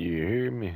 You hear me?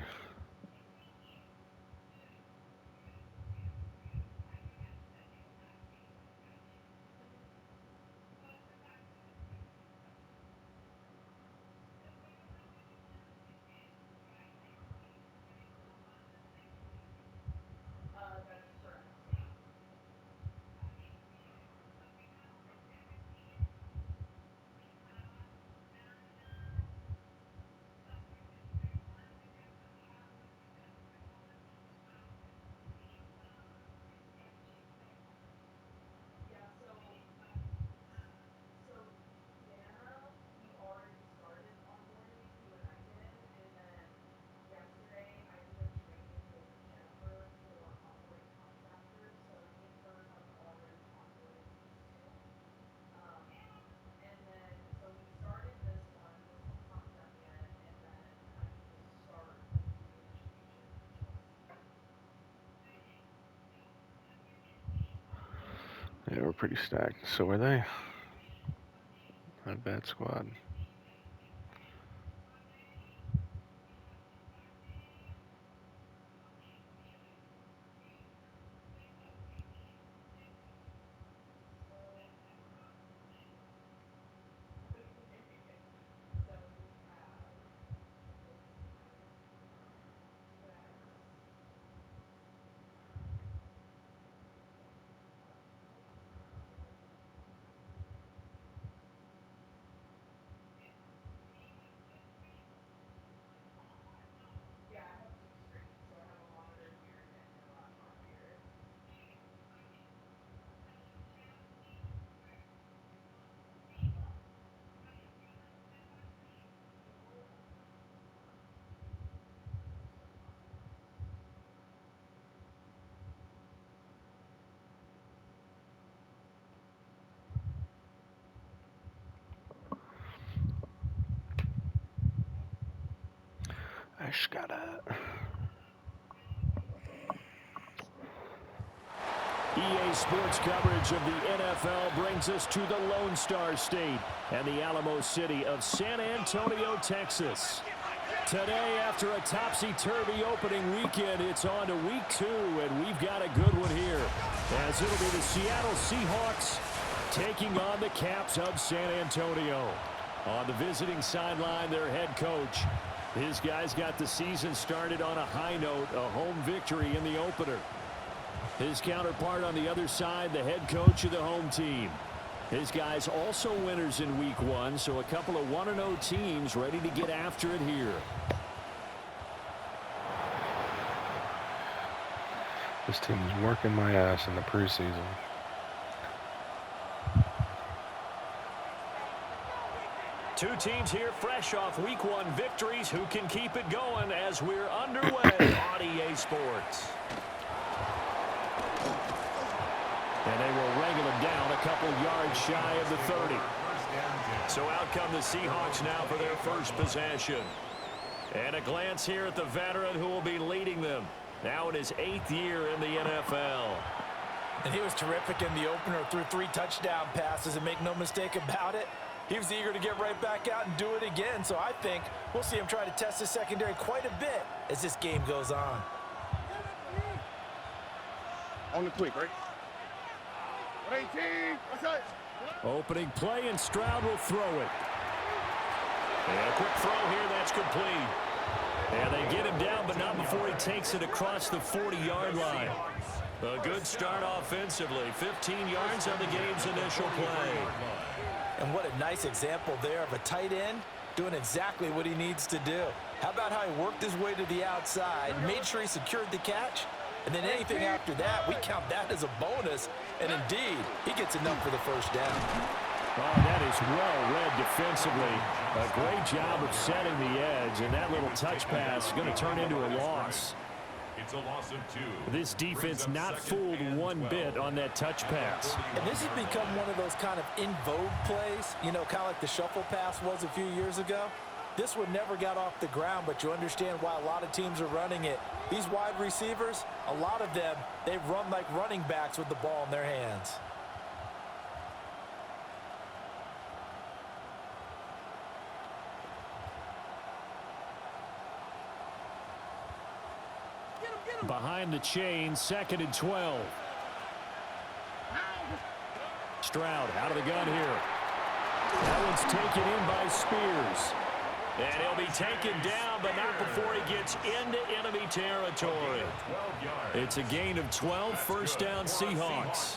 Yeah, we're pretty stacked. So are they. Not a bad squad. I just gotta. EA Sports coverage of the NFL brings us to the Lone Star State and the Alamo City of San Antonio, Texas. Today, after a topsy-turvy opening weekend, it's on to week 2, and we've got a good one here, as it'll be the Seattle Seahawks taking on the Caps of San Antonio. On the visiting sideline, their head coach. His guys got the season started on a high note, a home victory in the opener. His counterpart on the other side, the head coach of the home team. His guys also winners in week 1, so a couple of 1-0 teams ready to get after it here. This team is working my ass in the preseason. Two teams here fresh off week 1 victories. Who can keep it going as we're underway on EA Sports? And they will wrangle him down a couple yards shy of the 30. So out come the Seahawks now for their first possession. And a glance here at the veteran who will be leading them. Now in his 8th year in the NFL. And he was terrific in the opener, threw 3 touchdown passes, and make no mistake about it, he was eager to get right back out and do it again. So I think we'll see him try to test his secondary quite a bit as this game goes on. On the quick, right? 18, what's that? Opening play, and Stroud will throw it. And a quick throw here, that's complete. And they get him down, but not before he takes it across the 40-yard line. A good start offensively. 15 yards on the game's initial play. And what a nice example there of a tight end doing exactly what he needs to do. How about how he worked his way to the outside, made sure he secured the catch, and then anything after that, we count that as a bonus. And indeed, he gets enough for the first down. Oh, that is well read defensively. A great job of setting the edge, and that little touch pass is going to turn into a loss. It's a loss of 2. This defense not fooled one bit on that touch pass. And this has become one of those kind of in vogue plays, you know, kind of like the shuffle pass was a few years ago. This one never got off the ground, but you understand why a lot of teams are running it. These wide receivers, a lot of them, they run like running backs with the ball in their hands. Behind the chain, 2nd and 12. Stroud out of the gun here. That one's taken in by Spears. And he'll be taken down, but not before he gets into enemy territory. It's a gain of 12, first down Seahawks.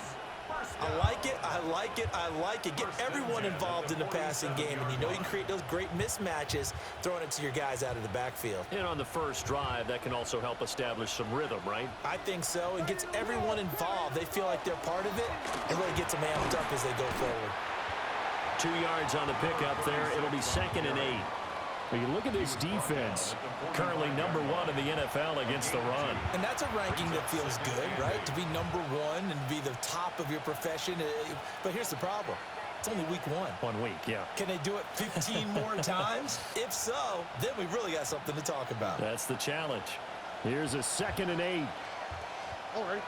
I like it, I like it, I like it. Get everyone involved in the passing game, and you know you can create those great mismatches throwing it to your guys out of the backfield. And on the first drive, that can also help establish some rhythm, right? I think so. It gets everyone involved. They feel like they're part of it, and really gets them amped up as they go forward. 2 yards on the pickup there. It'll be 2nd and 8. Well, you look at this defense, currently number 1 in the NFL against the run. And that's a ranking that feels good, right? To be number 1 and be the top of your profession. But here's the problem. It's only week 1. 1 week, yeah. Can they do it 15 more times? If so, then we really got something to talk about. That's the challenge. Here's a 2nd and 8. All right.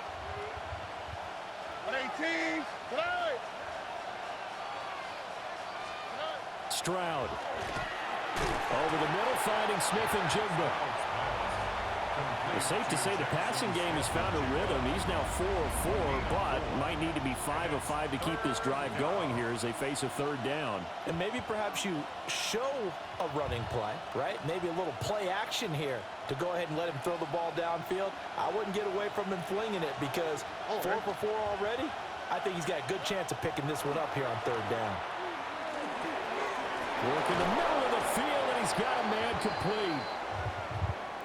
118. Tonight. Stroud. Over the middle, finding Smith and Jigba. It's safe to say the passing game has found a rhythm. He's now 4 of 4, but might need to be 5 of 5 to keep this drive going here as they face a 3rd down. And maybe perhaps you show a running play, right? Maybe a little play action here to go ahead and let him throw the ball downfield. I wouldn't get away from him flinging it because 4 for 4 already. I think he's got a good chance of picking this one up here on 3rd down. Work in the middle of the field, and he's got a man complete.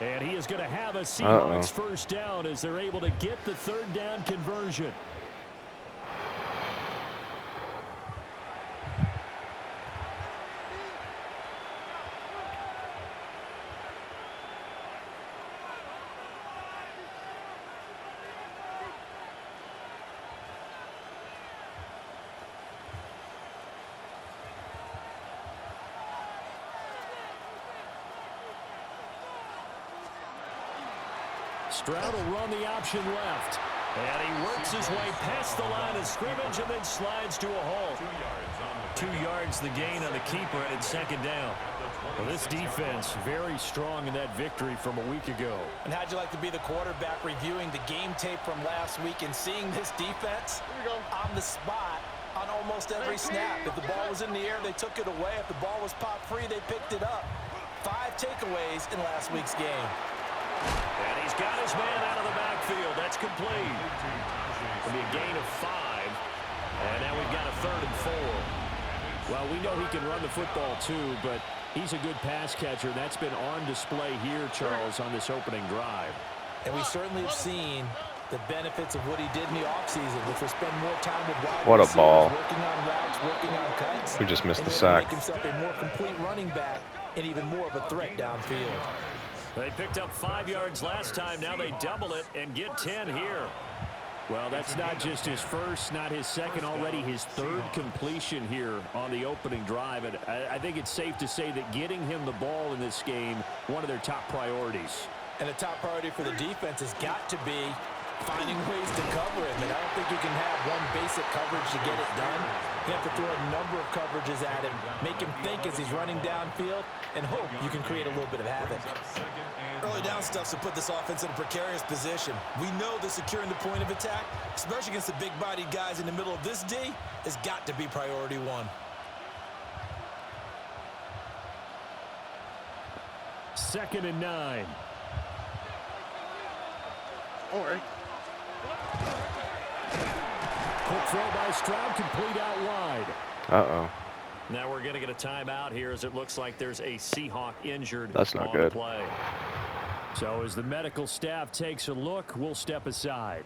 And he is going to have a Seahawks first down as they're able to get the 3rd down conversion. Stroud will run the option left. And he works his way past the line of scrimmage and then slides to a halt. 2 yards the gain on the keeper, and it's 2nd down. Well, this defense very strong in that victory from a week ago. And how'd you like to be the quarterback reviewing the game tape from last week and seeing this defense on the spot on almost every snap? If the ball was in the air, they took it away. If the ball was pop free, they picked it up. 5 takeaways in last week's game. And he's got his man out of the backfield. That's complete. It'll be a gain of 5. And now we've got a 3rd and 4. Well, we know he can run the football too, but he's a good pass catcher. That's been on display here, Charles, on this opening drive. And we certainly have seen the benefits of what he did in the offseason, which was spend more time with wide What a receivers, ball. working on routes, working on cuts. We just missed the and sack. Make himself a more complete running back and even more of a threat downfield. They picked up 5 yards last time. Now they double it and get 10 here. Well, that's not just his first, not his second, already his 3rd completion here on the opening drive. And I think it's safe to say that getting him the ball in this game, one of their top priorities. And the top priority for the defense has got to be finding ways to cover him. And I don't think you can have one basic coverage to get it done. You have to throw a number of coverages at him, make him think as he's running downfield, and hope you can create a little bit of havoc. Early down stuff to put this offense in a precarious position. We know that securing the point of attack, especially against the big-bodied guys in the middle of this D, has got to be priority 1. 2nd and 9. All right. Quick throw by Stroud, complete out wide. Uh-oh. Now we're going to get a timeout here as it looks like there's a Seahawk injured. That's not on good. The play. So as the medical staff takes a look, we'll step aside.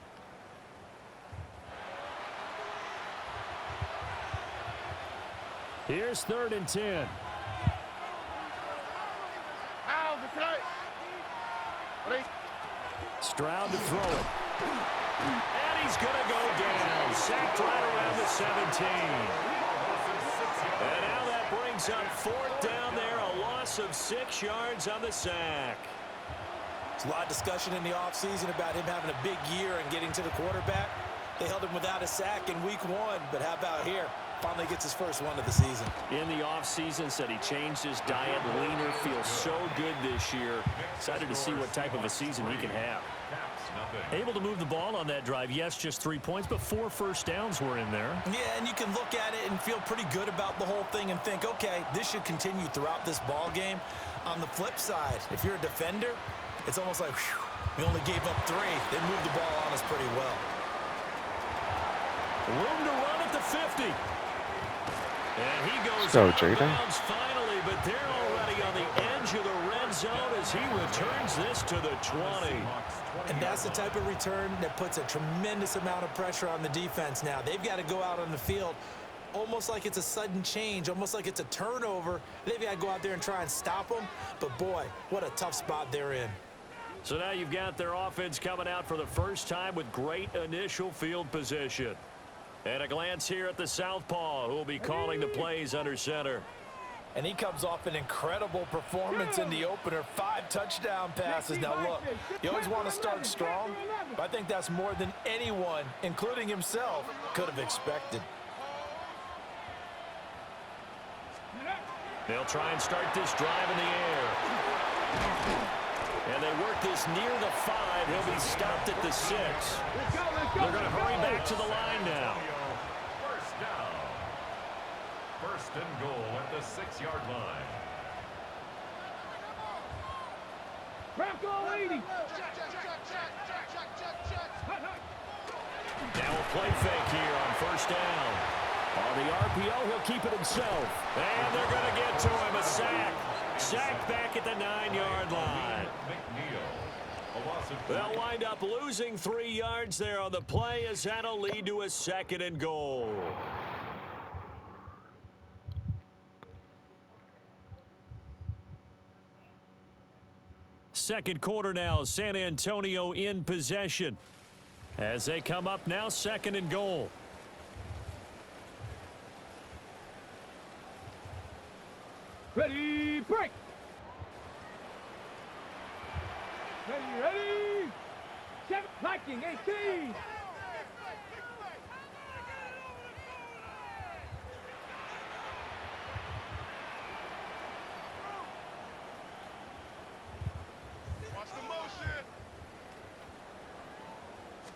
Here's 3rd and 10. Stroud to throw it. And he's going to go down. Sacked right around the 17. And now that brings up 4th down there. A loss of 6 yards on the sack. There's a lot of discussion in the offseason about him having a big year and getting to the quarterback. They held him without a sack in week 1, but how about here? finally gets his first one of the season. In the offseason, said he changed his diet, leaner, feels so good this year. Excited to see what type of a season he can have. Able to move the ball on that drive. Yes, just 3 points, but 4 first downs were in there. Yeah, and you can look at it and feel pretty good about the whole thing and think, okay, this should continue throughout this ball game. On the flip side, if you're a defender, it's almost like, whew, we only gave up 3. They moved the ball on us pretty well. Room to run at the 50. And he goes Go, out of Jaden. bounds finally, but they're already on the edge of the red zone as he returns this to the 20. And that's the type of return that puts a tremendous amount of pressure on the defense now. They've got to go out on the field almost like it's a sudden change, almost like it's a turnover. They've got to go out there and try and stop them. But, boy, what a tough spot they're in. So now you've got their offense coming out for the first time with great initial field position. And a glance here at the southpaw, who will be calling the plays under center. And he comes off an incredible performance in the opener. 5 touchdown passes. Now, look, you always want to start strong, but I think that's more than anyone, including himself, could have expected. They'll try and start this drive in the air. And they work this near the 5. He'll be stopped at the 6. They're going to hurry back to the line now. First down. First and goal at the 6-yard line. Bronco 80. Now a play fake here on first down. On the RPO, he'll keep it himself. And they're going to get to him. A sack. Sack back at the 9-yard line. They'll wind up losing 3 yards there on the play as that'll lead to a 2nd and goal. Second quarter now, San Antonio in possession. As they come up now, 2nd and goal. Ready, break. Ready. 7, Viking 18. Watch the motion.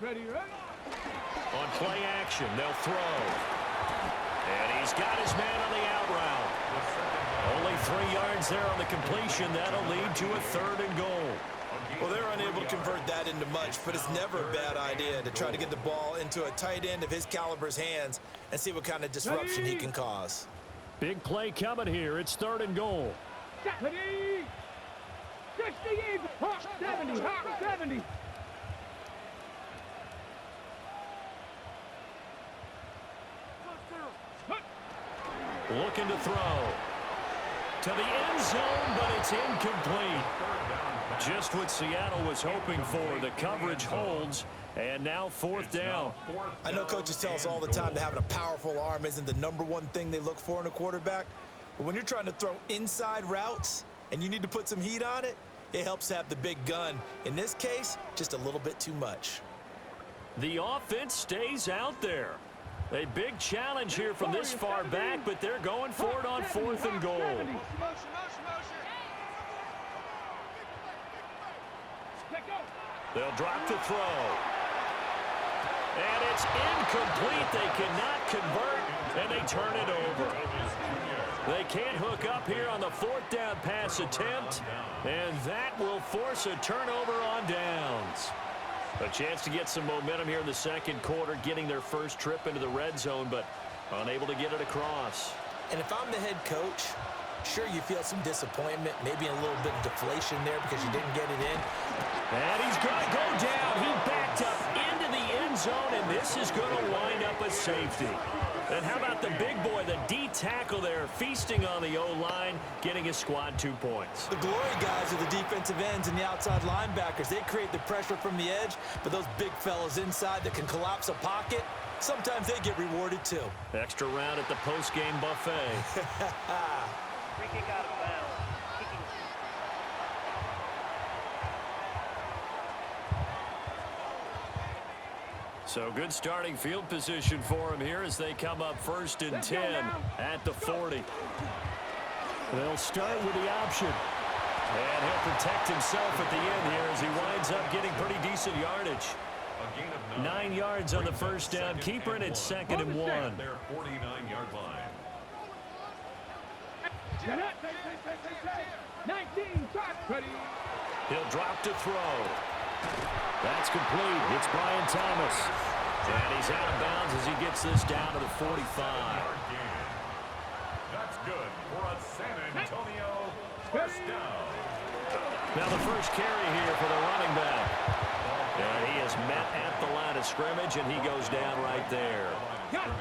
Ready. On play action, they'll throw. And he's got his man on the out route. Only 3 yards there on the completion. That'll lead to a 3rd and goal. Well, they're unable to convert that into much, but it's never a bad idea to try to get the ball into a tight end of his caliber's hands and see what kind of disruption he can cause. Big play coming here. It's 3rd and goal. 70. 68. Hawk 70. Hawk 70. Looking to throw. To the end zone, but it's incomplete. Just what Seattle was hoping for. The coverage holds, and now 4th down. I know coaches tell us all the time that having a powerful arm isn't the #1 thing they look for in a quarterback. But when you're trying to throw inside routes and you need to put some heat on it, it helps to have the big gun. In this case, just a little bit too much. The offense stays out there. A big challenge here from this far back, but they're going for it on 4th and goal. They'll drop the throw. And it's incomplete. They cannot convert, and they turn it over. They can't hook up here on the 4th down pass attempt, and that will force a turnover on downs. A chance to get some momentum here in the 2nd quarter, getting their first trip into the red zone, but unable to get it across. And if I'm the head coach, sure, you feel some disappointment, maybe a little bit of deflation there because you didn't get it in. And he's going to go down. He backed up into the end zone, and this is going to wind up a safety. And how about the big boy, the D tackle there, feasting on the O-line, getting his squad 2 points. The glory guys are the defensive ends and the outside linebackers. They create the pressure from the edge, but those big fellas inside that can collapse a pocket, sometimes they get rewarded too. Extra round at the post-game buffet. Free kick out of bounds. So good starting field position for him here as they come up 1st and 10 at the 40. They'll start with the option. And he'll protect himself at the end here as he winds up getting pretty decent yardage. 9 yards on the first down. Keeper, and it's 2nd and 1. Their 49-yard line. 19, ready. He'll drop to throw. That's complete. It's Brian Thomas. And he's out of bounds as he gets this down to the 45. That's good for a San Antonio first down. Now the first carry here for the running back. And he is met at the line of scrimmage, and he goes down right there.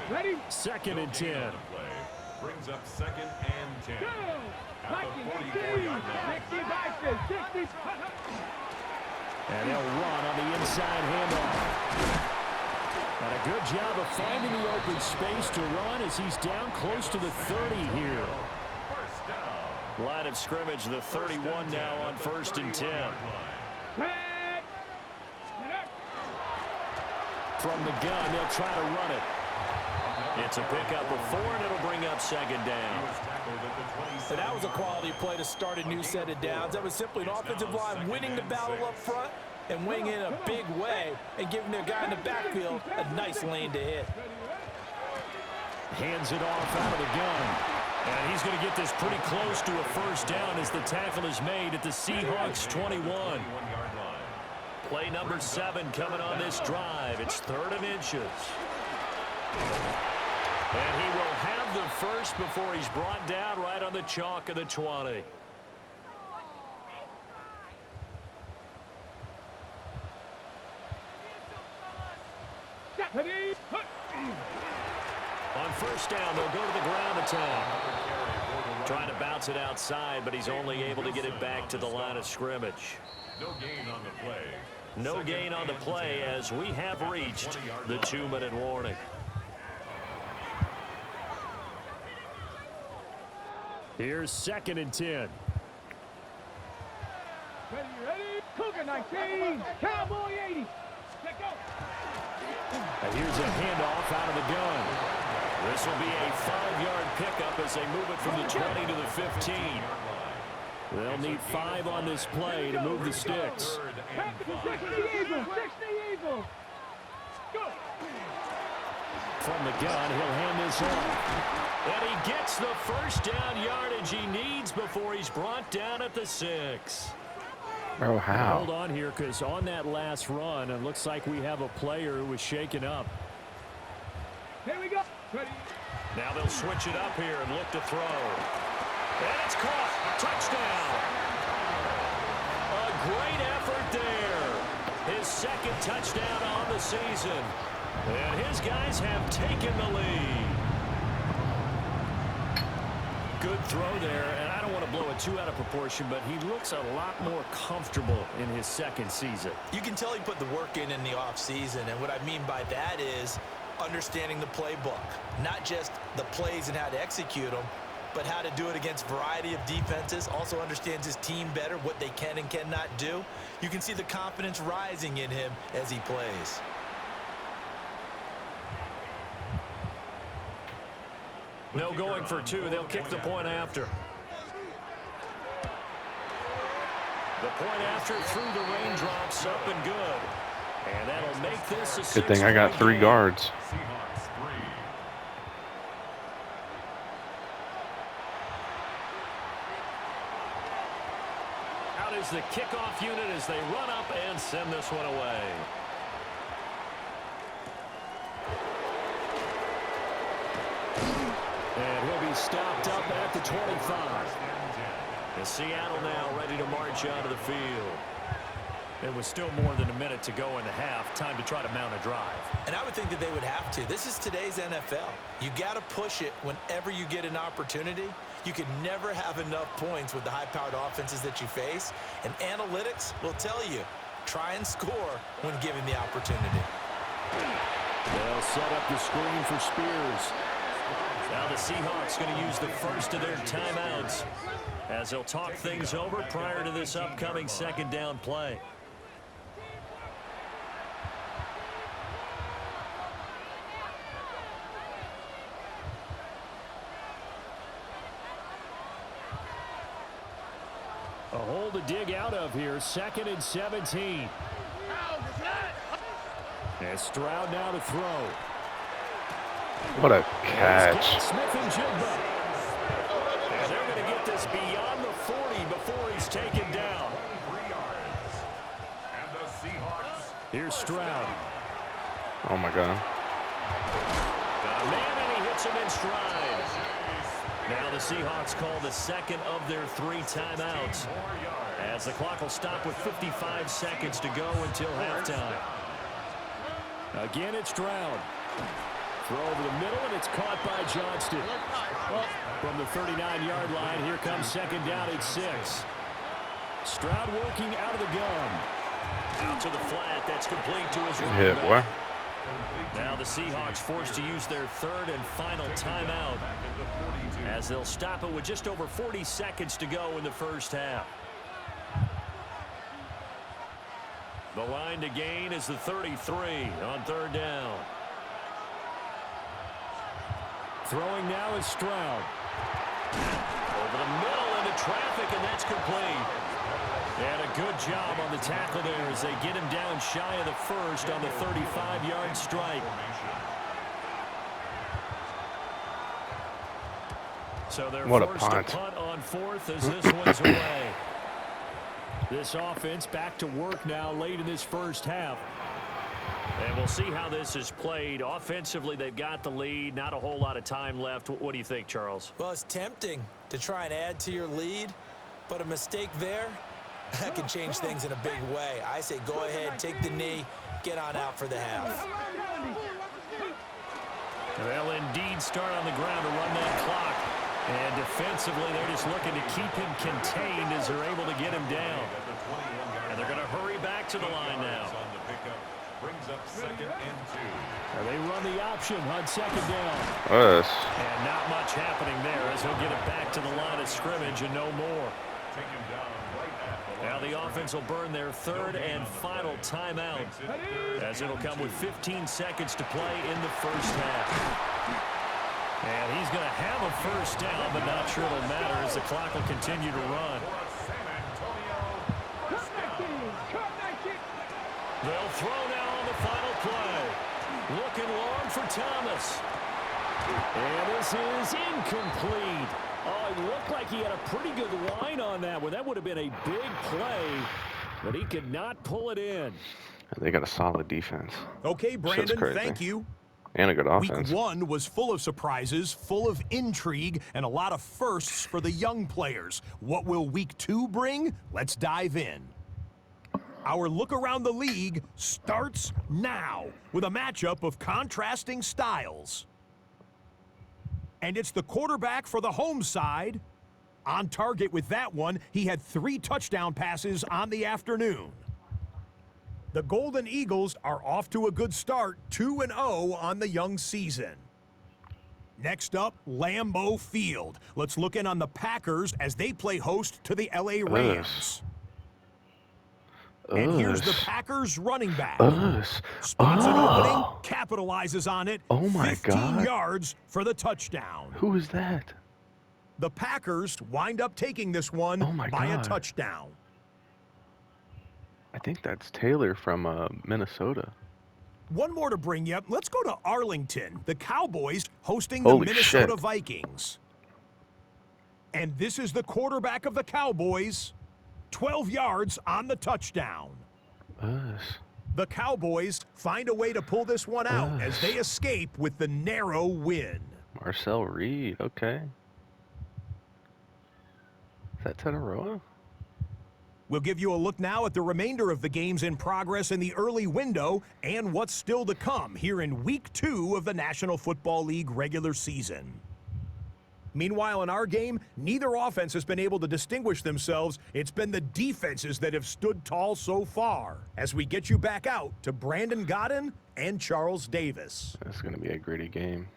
Ready? 2nd and 10. Brings up 2nd and 10. At the 44-yard line. 60. And they'll run on the inside handoff. And a good job of finding the open space to run as he's down close to the 30 here. First down. Line of scrimmage, the 31 now on 1st and 10. From the gun, they'll try to run it. It's a pickup of 4, and it'll bring up 2nd down. And that was a quality play to start a new set of downs. That was simply an offensive line winning the battle up front and winning in a big way and giving their guy in the backfield a nice lane to hit. Hands it off out of the gun. And he's going to get this pretty close to a first down as the tackle is made at the Seahawks 21. Play number 7 coming on this drive. It's 3rd and inches. And he will have the first before he's brought down right on the chalk of the 20. On first down, they'll go to the ground attack. Trying to bounce it outside, but he's only able to get it back to the line of scrimmage. No gain on the play. No gain on the play as we have reached the 2-minute warning. Here's 2nd and 10. Ready? Cougar 19, Cowboy 80. Let go. And here's a handoff out of the gun. This will be a 5-yard pickup as they move it from the 20 to the 15. They'll need 5 on this play to move the sticks. 60 Eagles. Go. From the gun, he'll hand this off. And he gets the first down yardage he needs before he's brought down at the 6. Oh, how? Hold on here, because on that last run, it looks like we have a player who was shaken up. Here we go. Ready. Now they'll switch it up here and look to throw. And it's caught. Touchdown. A great effort there. His 2nd touchdown on the season. And his guys have taken the lead. Good throw there, and I don't want to blow it too out of proportion, but he looks a lot more comfortable in his 2nd season. You can tell he put the work in the offseason, and what I mean by that is understanding the playbook. Not just the plays and how to execute them, but how to do it against a variety of defenses. Also understands his team better, what they can and cannot do. You can see the confidence rising in him as he plays. No going for 2. They'll kick the point after. The point after through the raindrops, up and good. And that'll make this a Good thing I got 3 guards. Seahawks 3. Out is the kickoff unit as they run up and send this one away. And he'll be stopped up at the 25. And Seattle now ready to march out of the field. It was still more than a minute to go in the half. Time to try to mount a drive. And I would think that they would have to. This is today's NFL. You got to push it whenever you get an opportunity. You can never have enough points with the high-powered offenses that you face. And analytics will tell you, try and score when given the opportunity. They'll set up the screen for Spears. Now the Seahawks going to use the first of their timeouts as they'll talk things over prior to this upcoming 2nd down play. A hole to dig out of here. 2nd and 17. And Stroud now to throw. What a catch. Smith and Jigba. And they're going to get this beyond the 40 before he's taken down. 23 yards. And the Seahawks. Here's Stroud. Oh, my God. Got a man, and he hits him in stride. Now the Seahawks call the 2nd of their 3 timeouts, as the clock will stop with 55 seconds to go until halftime. Again, it's Stroud. Throw over the middle, and it's caught by Johnston. From the 39-yard line, here comes 2nd down at 6. Stroud working out of the gun. Out to the flat. That's complete to his running Hit, back. boy. Now the Seahawks forced to use their 3rd and final timeout, as they'll stop it with just over 40 seconds to go in the first half. The line to gain is the 33 on 3rd down. Throwing now is Stroud. Over the middle into traffic, and that's complete. And a good job on the tackle there as they get him down shy of the 1st on the 35-yard strike. So they're forced to punt on 4th as this one's away. This offense back to work now late in this first half. And we'll see how this is played. Offensively, they've got the lead. Not a whole lot of time left. What do you think, Charles? Well, it's tempting to try and add to your lead, but a mistake there, that can change things in a big way. I say go ahead, take the knee, get on out for the half. They'll indeed start on the ground to run that clock. And defensively, they're just looking to keep him contained as they're able to get him down. And they're going to hurry back to the line now. Brings up 2nd and 2. They run the option on 2nd down. Yes. And not much happening there as he'll get it back to the line of scrimmage and no more. Take him down right at the Now the offense will burn their 3rd and final timeout, as it'll come with 15 seconds to play in the first half. And he's going to have a first down, but not sure it'll matter as the clock will continue to run. They'll throw now on the final play. Looking long for Thomas. And this is incomplete. Oh, it looked like he had a pretty good line on that one. That would have been a big play, but he could not pull it in. They got a solid defense. Okay, Brandon, thank you. And a good offense. Week 1 was full of surprises, full of intrigue, and a lot of firsts for the young players. What will Week 2 bring? Let's dive in. Our look around the league starts now with a matchup of contrasting styles. And it's the quarterback for the home side. On target with that one, he had 3 touchdown passes on the afternoon. The Golden Eagles are off to a good start, 2-0 on the young season. Next up, Lambeau Field. Let's look in on the Packers as they play host to the LA Rams. And here's the Packers running back. Spots an opening, capitalizes on it. Oh my 15 yards for the touchdown. Who is that? The Packers wind up taking this one by a touchdown. I think that's Taylor from Minnesota. One more to bring you up. Let's go to Arlington. The Cowboys hosting the Minnesota Vikings. And this is the quarterback of the Cowboys. 12 yards on the touchdown. The Cowboys find a way to pull this one out as they escape with the narrow win. Marcel Reed, okay. Is that Tetaroa? We'll give you a look now at the remainder of the games in progress in the early window and what's still to come here in Week 2 of the National Football League regular season. Meanwhile, in our game, neither offense has been able to distinguish themselves. It's been the defenses that have stood tall so far. As we get you back out to Brandon Godden and Charles Davis. It's going to be a gritty game.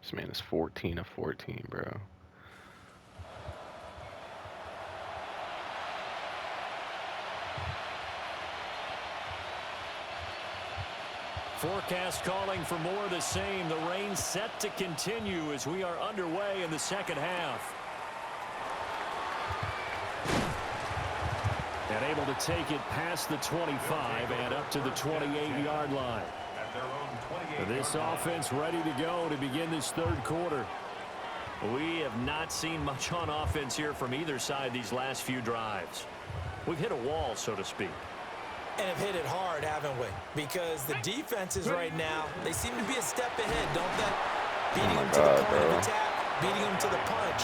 This man is 14 of 14, bro. Forecast calling for more of the same. The rain set to continue as we are underway in the second half. And able to take it past the 25 and up to the 28-yard line. This offense ready to go to begin this third quarter. We have not seen much on offense here from either side these last few drives. We've hit a wall, so to speak. And have hit it hard, haven't we? Because the defenses right now, they seem to be a step ahead, don't they? Beating them to the point of attack, beating them to the punch.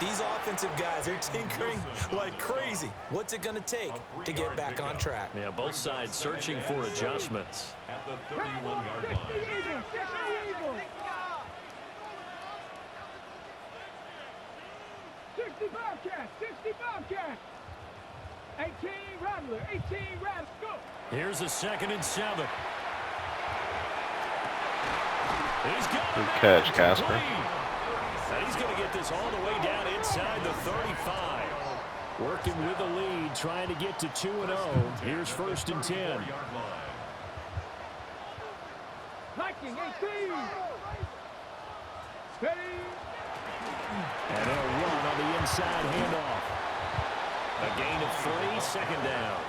These offensive guys are tinkering like crazy. What's it going to take to get back on track? Yeah, both sides searching for adjustments. At the 31-yard line. 60 Bobcats, 60 Bobcats. 18 Rattler, 18 Rattler, go. Here's a 2nd and 7. He's got Good catch, Casper. And he's going to get this all the way down inside the 35. Working with the lead, trying to get to 2-0. Here's 1st and 10. Hiking, 18. Steady. And a run on the inside handoff. A gain of 3, 2nd down.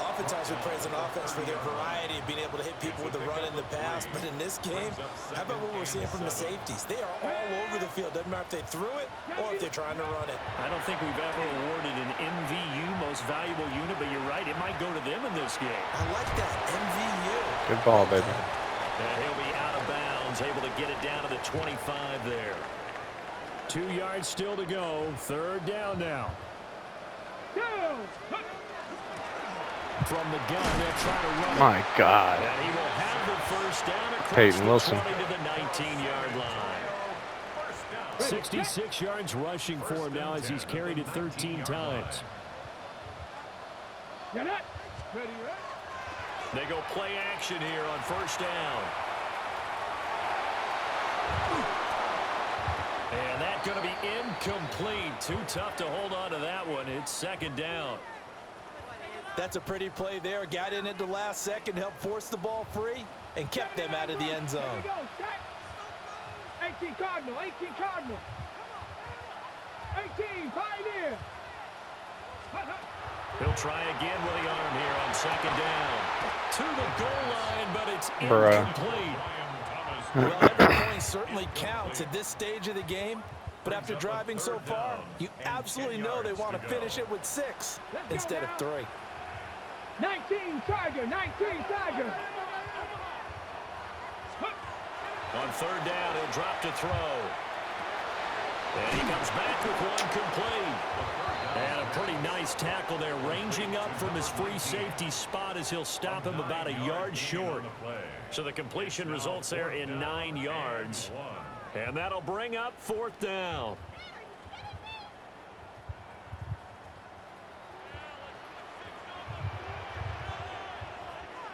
Oftentimes we praise an offense for their variety of being able to hit people with the run in the pass. But in this game, how about what we're seeing from the safeties? They are all over the field. Doesn't matter if they threw it or if they're trying to run it. I don't think we've ever awarded an MVU, most valuable unit, but you're right, it might go to them in this game. I like that, MVU. Good ball, baby. And he'll be out of bounds, able to get it down to the 25 there. 2 yards still to go. 3rd down now. From the gun, they'll try to run it. My God. And he will have the 1st down across Peyton Wilson. the 20 to the 19-yard line. 66 yards rushing for him now as he's carried it 13 times. They go play action here on 1st down. And that's going to be incomplete. Too tough to hold on to that one. It's 2nd down. That's a pretty play there. Got in at the last second, helped force the ball free, and kept them out of the end zone. 18 Cardinal, 18 Cardinal. 18 Pioneer. He'll try again with the arm here on 2nd down. To the goal line, but it's Bruh. incomplete. Well, every point certainly counts at this stage of the game. But after driving so far, you absolutely know they want to finish it with 6 instead of 3. 19 Tiger, 19 Tiger. On 3rd down, he'll drop to throw. And he comes back with one complete. And a pretty nice tackle there, ranging up from his free safety spot as he'll stop him about a yard short. So the completion results there in 9 yards. And that'll bring up 4th down.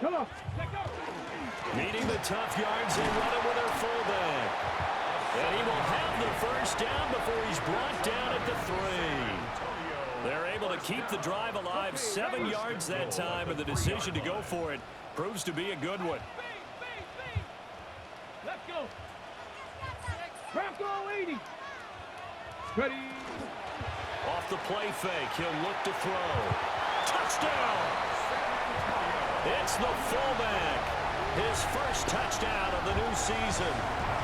Come on. Meeting the tough yards, they run it with their fullback. And he will have the 1st down before he's brought down at the 3. They're able to keep the drive alive, 7 yards that time, and the decision to go for it proves to be a good one. Let's go. Bronco 80. Ready. Off the play fake, he'll look to throw. Touchdown! It's the fullback. His 1st touchdown of the new season.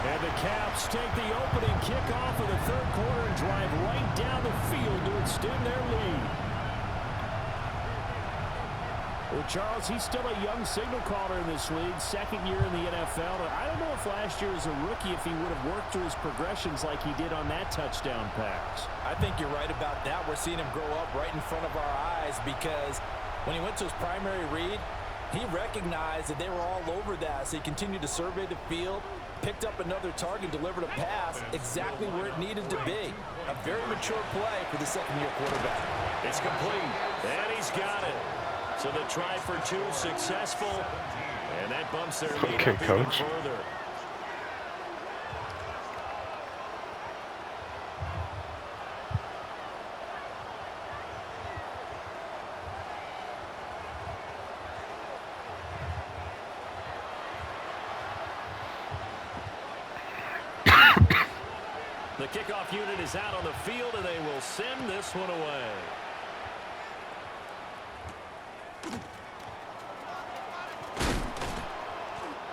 And the Caps take the opening kickoff of the 3rd quarter and drive right down the field to extend their lead. Well, Charles, he's still a young signal caller in this league, 2nd year in the NFL. I don't know if last year as a rookie, if he would have worked through his progressions like he did on that touchdown pass. I think you're right about that. We're seeing him grow up right in front of our eyes because when he went to his primary read, he recognized that they were all over that, so he continued to survey the field, picked up another target, delivered a pass exactly where it needed to be. A very mature play for the 2nd-year quarterback. It's complete, and he's got it. So the try for 2 successful, and that bumps their lead Okay, up even coach. further. The kickoff unit is out on the field, and they will send this one away.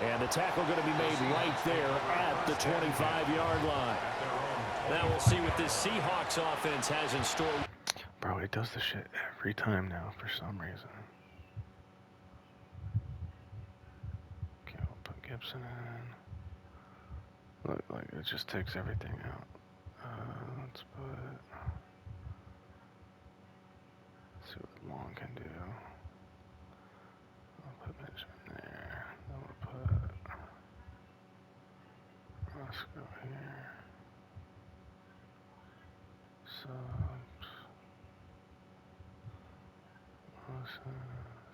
And the tackle going to be made right there at the 25-yard line. Now we'll see what this Seahawks offense has in store. Bro, it does this shit every time now for some reason. Okay, we'll put Gibson in. Look, like it just takes everything out. Let's see what Long can do. I'll put Benjamin there. Then we'll put Roscoe here. Subs.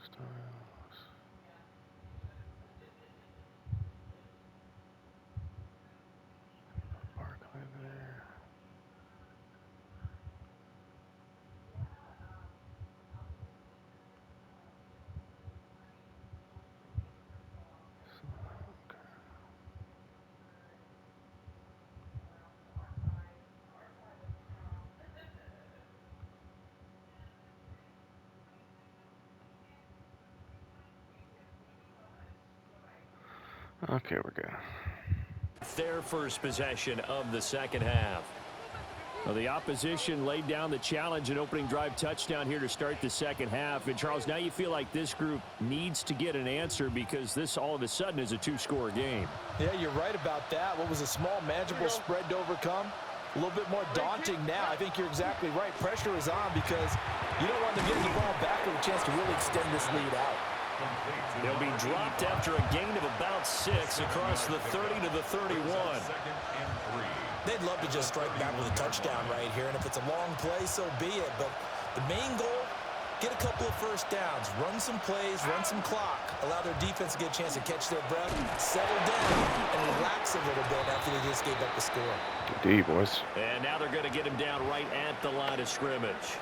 Styles. Put Barkley there. Okay, we're good. Their first possession of the second half. Well, the opposition laid down the challenge, an opening drive touchdown here to start the second half. And, Charles, now you feel like this group needs to get an answer because this all of a sudden is a two-score game. Yeah, you're right about that. What was a small, manageable spread to overcome? A little bit more daunting now. I think you're exactly right. Pressure is on because you don't want them getting the ball back with a chance to really extend this lead out. They'll be dropped after a gain of about 6 across the 30 to the 31. They'd love to just strike back with a touchdown right here, and if it's a long play, so be it. But the main goal, get a couple of first downs, run some plays, run some clock, allow their defense to get a chance to catch their breath, settle down, and relax a little bit after they just gave up the score. Good D, boys. And now they're going to get him down right at the line of scrimmage.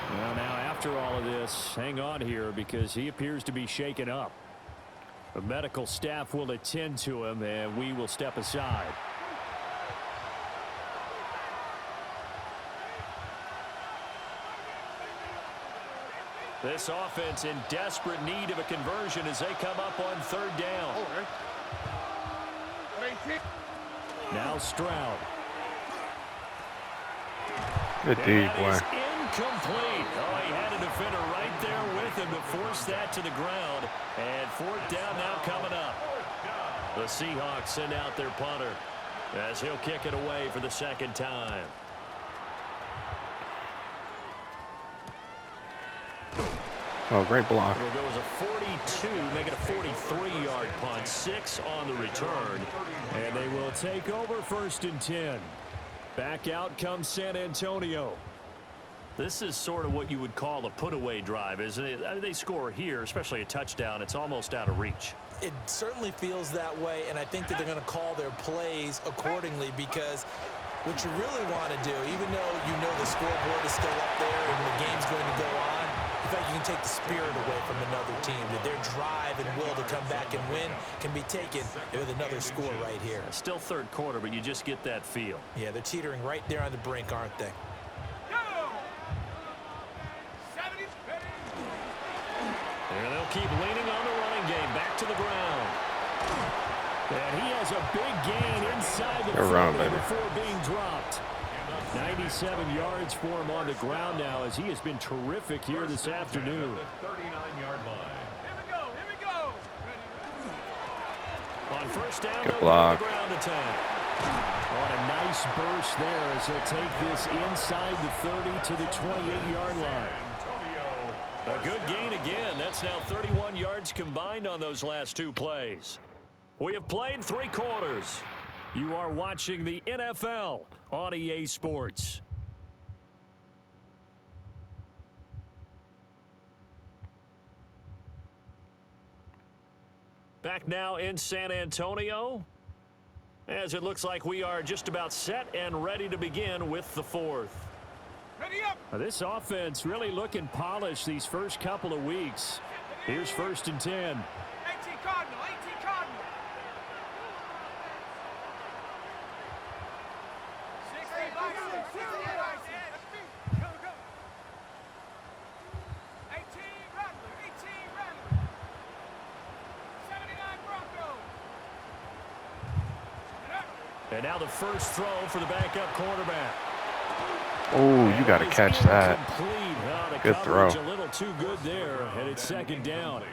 Well, now after all of this, hang on here because he appears to be shaken up. The medical staff will attend to him, and we will step aside. This offense in desperate need of a conversion as they come up on third down. Now Stroud. Good D, boy. Incomplete. Oh, he had a defender right there with him to force that to the ground. And fourth down now coming up. The Seahawks send out their punter as he'll kick it away for the second time. Oh, great block. It'll go as a 42, make it a 43-yard punt. 6 on the return. And they will take over 1st and 10. Back out comes San Antonio. This is sort of what you would call a put-away drive, isn't it? I mean, they score here, especially a touchdown. It's almost out of reach. It certainly feels that way, and I think that they're going to call their plays accordingly because what you really want to do, even though you know the scoreboard is still up there and the game's going to go on, in fact, you can take the spirit away from another team, that their drive and will to come back and win can be taken with another score right here. Still third quarter, but you just get that feel. Yeah, they're teetering right there on the brink, aren't they? And they'll keep leaning on the running game. Back to the ground. And he has a big gain inside the 40 before being dropped. 97 yards for him on the ground now as he has been terrific here this afternoon. 39-yard line. Here we go. On first down, good they'll block. go to the ground attack. On a nice burst there as he'll take this inside the 30 to the 28-yard line. A good gain again. That's now 31 yards combined on those last 2 plays. We have played 3 quarters. You are watching the NFL on EA Sports. Back now in San Antonio, as it looks like we are just about set and ready to begin with the 4th. Ready up. Now, this offense really looking polished these first couple of weeks. Here's 1st and 10. 18 Cardinal, 18 Cardinal. Go, go. 18 Rattler, 18 Rattler. 79 Broncos. And now the first throw for the backup quarterback. Oh, you got to catch that. Good throw. A little too good there, and it's second down.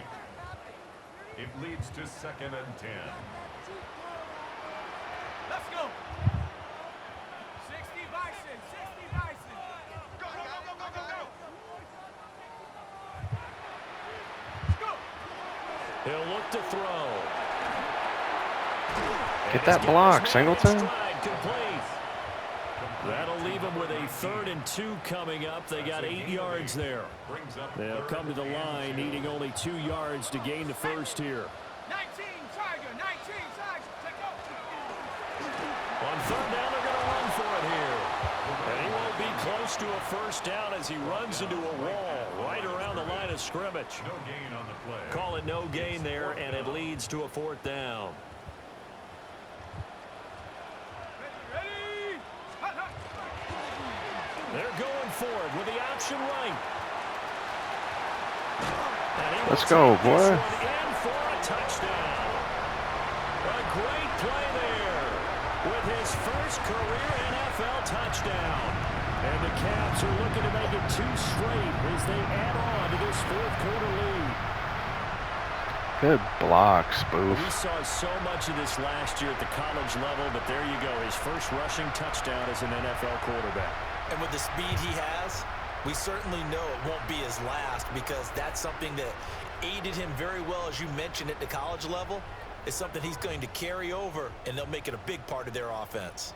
It leads to 2nd and 10. Let's go. 60 Bison, 60 Bison. Go, go, go, go, go, go. Let's go. He'll look to throw. Get that block, Singleton. That'll leave him with a 3rd and 2 coming up. They got 8 yards there. They'll come to the line needing only 2 yards to gain the first here. 19 Tiger, 19 Tiger. Take off. On 3rd down, they're going to run for it here. And he won't be close to a first down as he runs into a wall right around the line of scrimmage. No gain on the play. Call it no gain there, and it leads to a 4th down. Ready. Hot, hot. They're going for it with the option right. Let's go, boy. In for a touchdown. A great play there with his first career NFL touchdown. And the Cavs are looking to make it 2 straight as they add on to this 4th quarter lead. Good block, Spoof. We saw so much of this last year at the college level, but there you go. His first rushing touchdown as an NFL quarterback. And with the speed he has, we certainly know it won't be his last, because that's something that aided him very well, as you mentioned, at the college level. It's something he's going to carry over, and they'll make it a big part of their offense.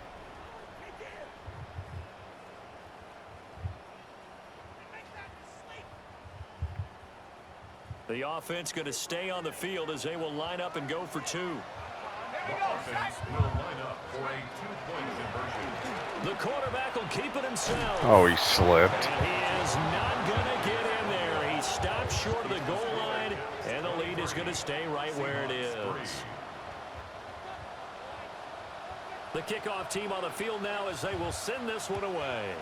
The offense going to stay on the field as they will line up and go for 2. The offense will line up for a 2-point conversion. The quarterback will keep it himself. Oh, he slipped. And he is not going to get in there. He stopped short of the goal line, and the lead is going to stay right where it is. The kickoff team on the field now as they will send this one away.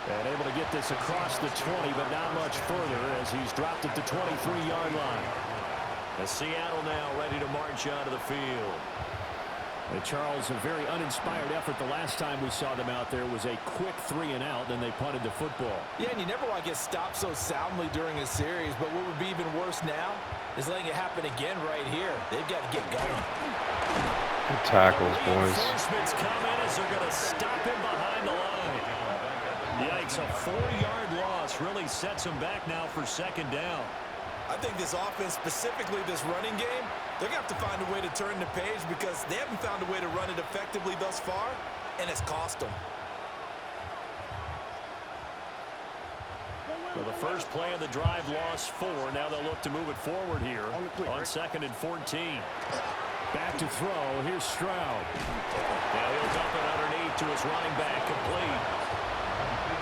And able to get this across the 20, but not much further as he's dropped at the 23-yard line. As Seattle now ready to march onto the field. And Charles, a very uninspired effort the last time we saw them out there was a quick 3-and-out, then they punted the football. Yeah, and you never want to get stopped so soundly during a series, but what would be even worse now is letting it happen again right here. They've got to get going. Good tackles, boys. Reinforcements come in as they're going to stop him behind the line. Yikes, a 4-yard loss really sets him back now for 2nd down. I think this offense, specifically this running game, they're going to have to find a way to turn the page, because they haven't found a way to run it effectively thus far, and it's cost them. Well, the first play of the drive lost 4. Now they'll look to move it forward here on 2nd and 14. Back to throw. Here's Stroud. Now he'll dump it underneath to his running back, complete.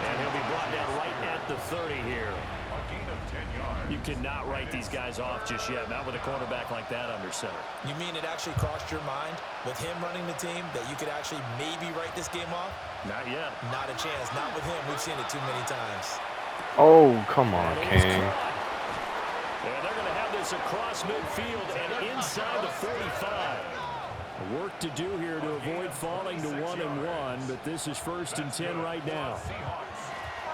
And he'll be brought down right at the 30 here. You cannot write these guys off just yet, not with a quarterback like that under center. You mean it actually crossed your mind with him running the team that you could actually maybe write this game off? Not yet. Not a chance. Not with him. We've seen it too many times. Oh, come on, And King. they're going to have this across midfield and inside the 45. Work to do here to avoid falling to 1-and-1, but this is 1st and 10 right now.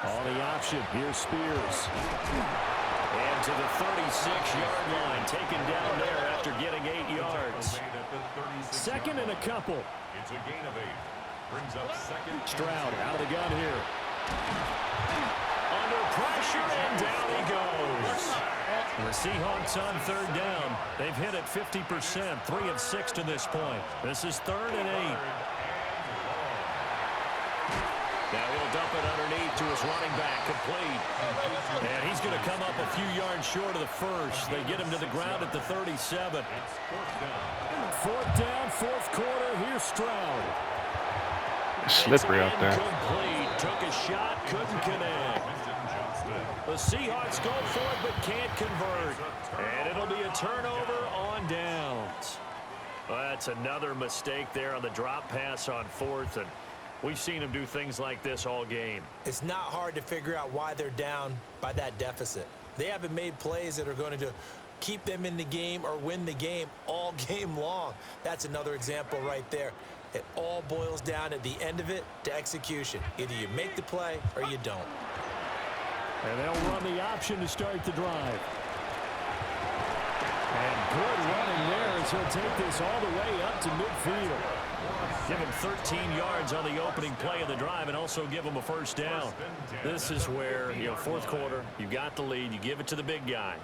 On the option, here's Spears. And to the 36-yard line, taken down there after getting 8 yards. 2nd and a couple. It's a gain of 8. Brings up 2nd. Stroud out of the gun here. Under pressure, and down he goes. The Seahawks on 3rd down. They've hit it 50%, 3 of 6 to this point. This is 3rd and 8. Now he'll dump it underneath to his running back, complete. And he's going to come up a few yards short of the first. They get him to the ground at the 37. 4th down, 4th quarter. Here's Stroud. Slippery out there. Complete. Took a shot, couldn't connect. The Seahawks go for it but can't convert. And it'll be a turnover on downs. Well, that's another mistake there on the drop pass on 4th. And we've seen him do things like this all game. It's not hard to figure out why they're down by that deficit. They haven't made plays that are going to keep them in the game or win the game all game long. That's another example right there. It all boils down at the end of it to execution. Either you make the play or you don't. And they'll run the option to start the drive. And good running there as he'll take this all the way up to midfield. Give him 13 yards on the opening play of the drive and also give him a first down. This is where, fourth quarter, you got the lead, you give it to the big guy.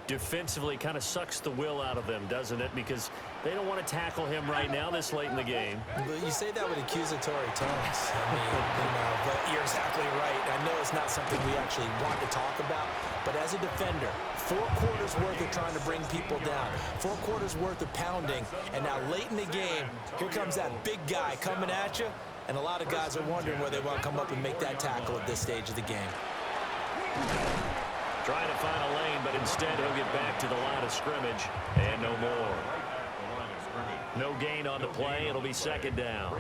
Defensively kind of sucks the will out of them, doesn't it? Because they don't want to tackle him right now this late in the game. But you say that with accusatory tones. I mean, but you're exactly right. I know it's not something we actually want to talk about, but as a defender, 4 quarters worth of trying to bring people down, 4 quarters worth of pounding, and now late in the game, here comes that big guy coming at you, and a lot of guys are wondering where they want to come up and make that tackle at this stage of the game. Trying to find a lane, but instead he'll get back to the line of scrimmage, and no more. No gain on the play. It'll be second down.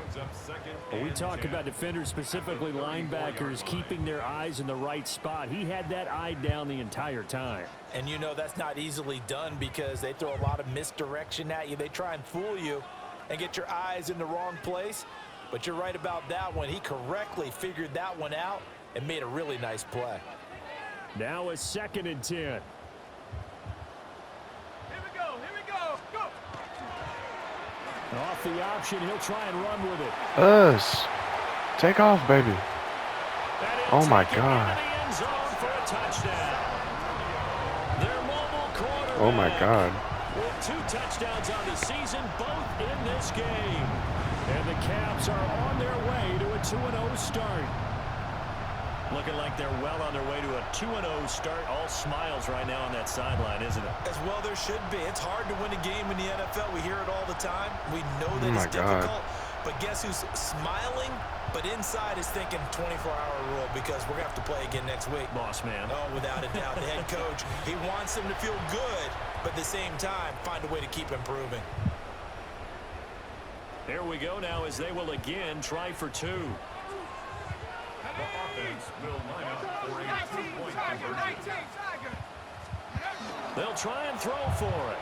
Well, we talk about defenders, specifically linebackers, keeping their eyes in the right spot. He had that eye down the entire time. And that's not easily done because they throw a lot of misdirection at you. They try and fool you and get your eyes in the wrong place. But you're right about that one. He correctly figured that one out and made a really nice play. Now a 2nd and 10. Here we go. Go. Off the option, he'll try and run with it. Us. Take off, baby. Oh, my God. Oh, my God. With 2 touchdowns on the season, both in this game. And the Caps are on their way to a 2-0 start. Looking like they're well on their way to a 2-0 start. All smiles right now on that sideline, isn't it? As well there should be. It's hard to win a game in the NFL. We hear it all the time. We know that it's difficult. But guess who's smiling, but inside is thinking 24-hour rule because we're going to have to play again next week. Boss man. Oh, without a doubt. The head coach, he wants them to feel good, but at the same time, find a way to keep improving. There we go now as they will again try for 2. The offense will line up for a 2-point conversion. They'll try and throw for it.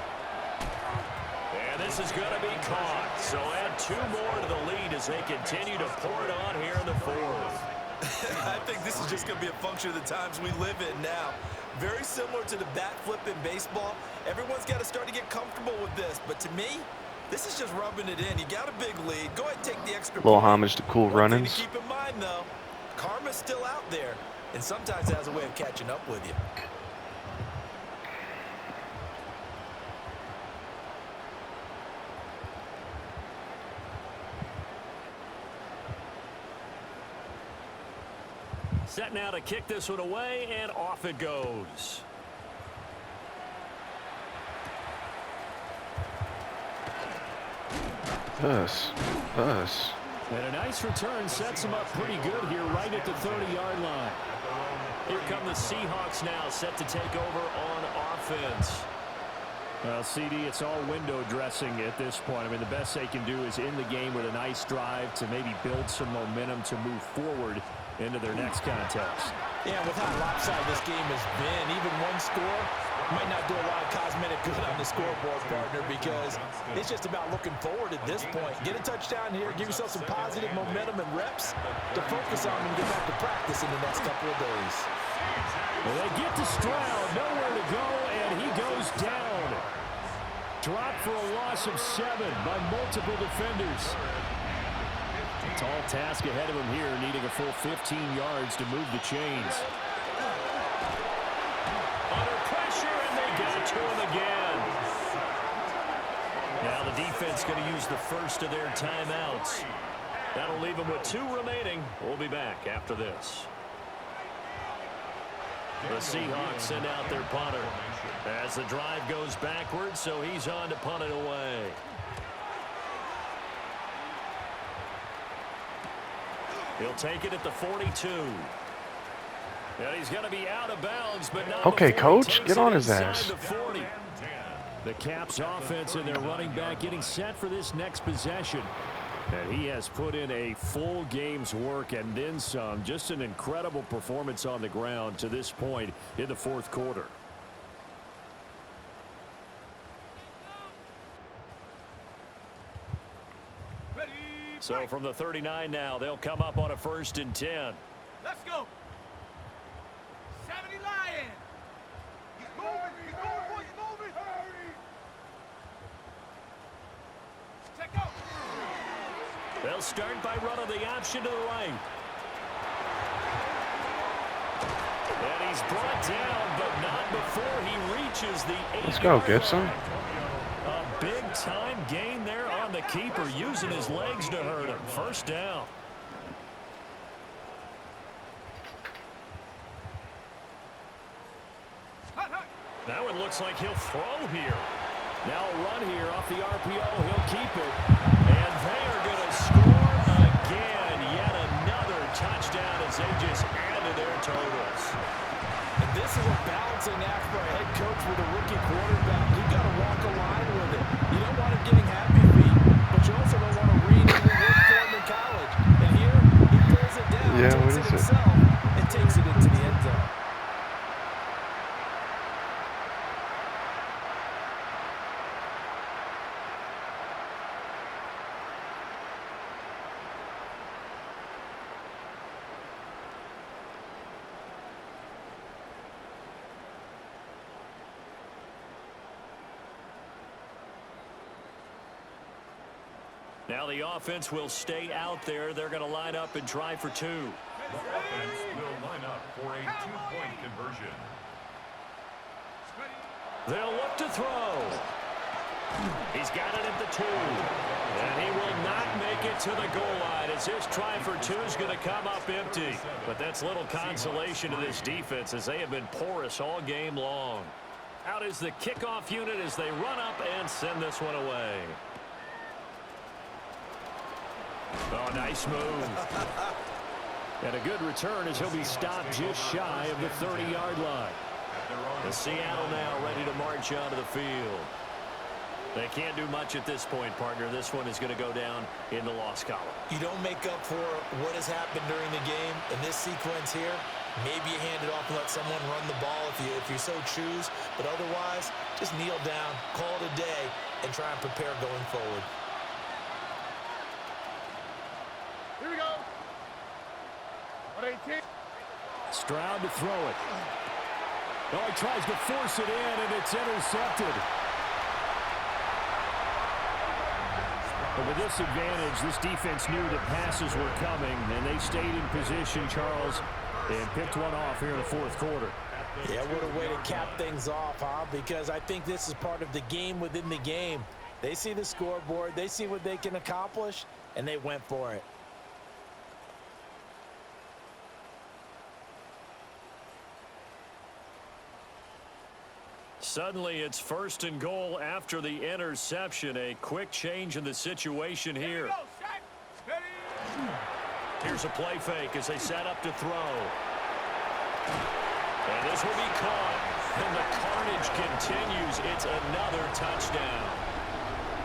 And this is going to be caught. So add 2 more to the lead as they continue to pour it on here in the 4th. I think this is just going to be a function of the times we live in now. Very similar to the bat flip in baseball. Everyone's got to start to get comfortable with this. But to me, this is just rubbing it in. You got a big lead. Go ahead and take the extra Little point. homage to Cool Runnings. Keep in mind, though, karma's still out there, and sometimes it has a way of catching up with you. Set now to kick this one away, and off it goes. Us. And a nice return sets them up pretty good here right at the 30-yard line. Here come the Seahawks now, set to take over on offense. Well, CD, it's all window dressing at this point. I mean, the best they can do is in the game with a nice drive to maybe build some momentum to move forward into their next contest. Yeah, with how lopsided this game has been, even one score might not do a lot of cosmetic good on the scoreboard, partner, because it's just about looking forward at this point. Get a touchdown here, give yourself some positive momentum and reps to focus on and get back to practice in the next couple of days. Well, they get to Stroud, nowhere to go, and he goes down. Dropped for a loss of 7 by multiple defenders. A tall task ahead of him here, needing a full 15 yards to move the chains. Under pressure, and they get it to him again. Now the defense going to use the first of their timeouts. That'll leave them with 2 remaining. We'll be back after this. The Seahawks send out their punter as the drive goes backwards, so he's on to punt it away. He'll take it at the 42. And he's going to be out of bounds, but not Okay, before he coach, takes get it on his inside ass. the 40. The Caps offense and their running back getting set for this next possession. And he has put in a full game's work and then some. Just an incredible performance on the ground to this point in the fourth quarter. So from the 39 now, they'll come up on a 1st and 10. Let's go. 70 Lion. He's moving. He's moving. He's moving. Hurry. Check out. They'll start by running the option to the right. And he's brought down, but not before he reaches the 8-yard line. Let's go, Gibson. A big-time gain there on the keeper, using his legs to hurt him. 1st down. Now it looks like he'll throw here. Now a run here off the RPO. He'll keep it. And they are going to score again. Yet another touchdown as they just added their totals. And this is a balancing act for a head coach with a rookie quarterback. You've got to walk a line with it. You don't want him getting happy feet, but you also don't want to read what worked for him in college. And here, he pulls it down, Yeah, takes what it is it? himself, and takes it into the end zone. Now the offense will stay out there. They're going to line up and try for 2. The offense will line up for a 2-point conversion. They'll look to throw. He's got it at the 2. And he will not make it to the goal line as his try for 2 is going to come up empty. But that's little consolation to this defense as they have been porous all game long. Out is the kickoff unit as they run up and send this one away. Oh, nice move. And a good return as he'll be stopped just shy of the 30-yard line. The Seattle now ready to march onto the field. They can't do much at this point, partner. This one is going to go down in the loss column. You don't make up for what has happened during the game. In this sequence here, maybe you hand it off and let someone run the ball if you so choose. But otherwise, just kneel down, call it a day, and try and prepare going forward. Here we go. 118. Stroud to throw it. Oh, he tries to force it in, and it's intercepted. But with this advantage, this defense knew that passes were coming, and they stayed in position, Charles, and picked one off here in the fourth quarter. Yeah, what a way to cap things off, huh? Because I think this is part of the game within the game. They see the scoreboard, they see what they can accomplish, and they went for it. Suddenly, it's 1st and goal after the interception. A quick change in the situation here. Here's a play fake as they set up to throw. And this will be caught. And the carnage continues. It's another touchdown.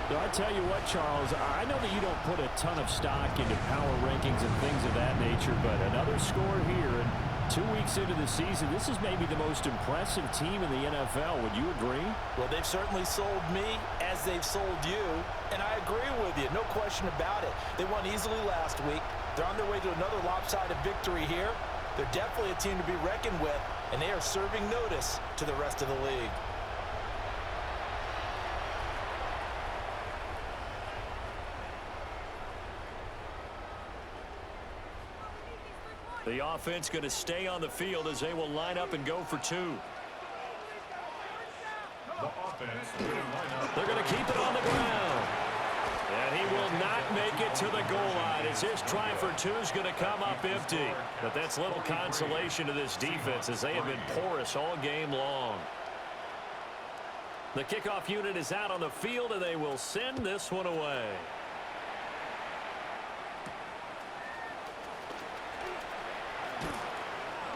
So I tell you what, Charles, I know that you don't put a ton of stock into power rankings and things of that nature, but another score here, and 2 weeks into the season, this is maybe the most impressive team in the NFL. Would you agree? Well, they've certainly sold me as they've sold you, and I agree with you, no question about it. They won easily last week. They're on their way to another lopsided victory here. They're definitely a team to be reckoned with, and they are serving notice to the rest of the league. The offense going to stay on the field as they will line up and go for 2. The offense will line up. They're going to keep it on the ground. And he will not make it to the goal line as his try for 2 is going to come up empty. But that's little consolation to this defense as they have been porous all game long. The kickoff unit is out on the field, and they will send this one away.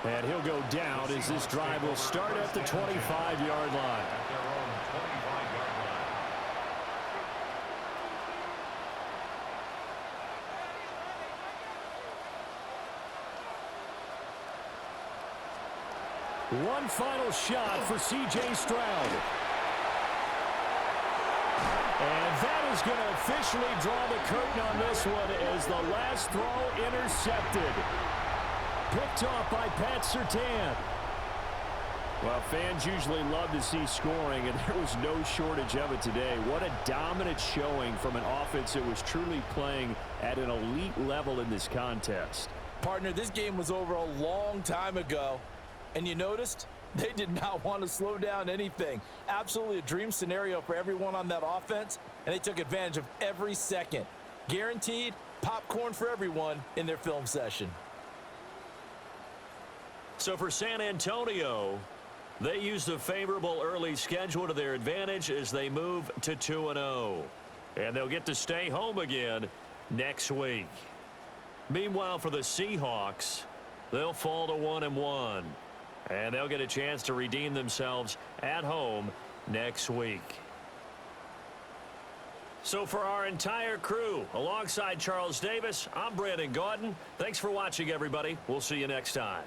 And he'll go down as this drive will start at the 25-yard line. At their own 25-yard line. One final shot for C.J. Stroud. And that is going to officially draw the curtain on this one as the last throw intercepted. Picked off by Pat Surtain. Well, fans usually love to see scoring, and there was no shortage of it today. What a dominant showing from an offense that was truly playing at an elite level in this contest. Partner, this game was over a long time ago, and you noticed they did not want to slow down anything. Absolutely a dream scenario for everyone on that offense, and they took advantage of every second. Guaranteed popcorn for everyone in their film session. So for San Antonio, they used a favorable early schedule to their advantage as they move to 2-0. And they'll get to stay home again next week. Meanwhile, for the Seahawks, they'll fall to 1-1. And they'll get a chance to redeem themselves at home next week. So for our entire crew, alongside Charles Davis, I'm Brandon Gaudin. Thanks for watching, everybody. We'll see you next time.